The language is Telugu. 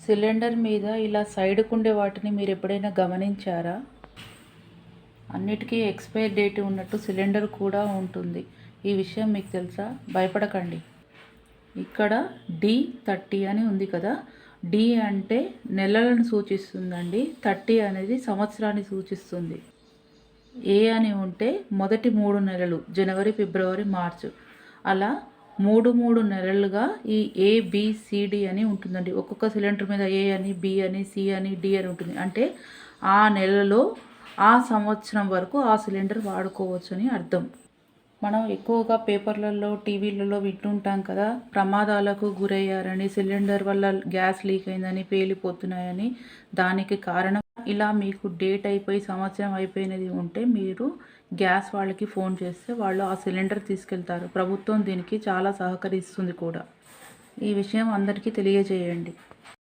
సిలిండర్ మీద ఇలా సైడ్కుండే వాటిని మీరు ఎప్పుడైనా గమనించారా? అన్నిటికీ ఎక్స్పైర్ డేట్ ఉన్నట్టు సిలిండర్ కూడా ఉంటుంది. ఈ విషయం మీకు తెలుసా? భయపడకండి. ఇక్కడ D30 అని ఉంది కదా. D అంటే నెలలను సూచిస్తుందండి. 30 అనేది సంవత్సరాన్ని సూచిస్తుంది. A అని ఉంటే మొదటి 3 నెలలు జనవరి, ఫిబ్రవరి, మార్చ్. అలా 3 నెలలుగా ఈ ABCD అని ఉంటుందండి. ఒక్కొక్క సిలిండర్ మీద A అని, B అని, C అని, D అని ఉంటుంది. అంటే ఆ నెలలో ఆ సంవత్సరం వరకు ఆ సిలిండర్ వాడుకోవచ్చు అని అర్థం. మనం ఎక్కువగా పేపర్లలో, టీవీలలో వింటుంటాం కదా, ప్రమాదాలకు గురయ్యారని, సిలిండర్ వల్ల గ్యాస్ లీక్ అయిందని, పేలిపోతున్నాయని. దానికి కారణం ఇలా మీకు డేట్ అయిపోయి సంవత్సరం అయిపోయినది ఉంటే మీరు గ్యాస్ వాళ్ళకి ఫోన్ చేస్తే వాళ్ళు ఆ సిలిండర్ తీసుకెళ్తారు. ప్రభుత్వం దీనికి చాలా సహకరిస్తుంది కూడా. ఈ విషయం అందరికీ తెలియజేయండి.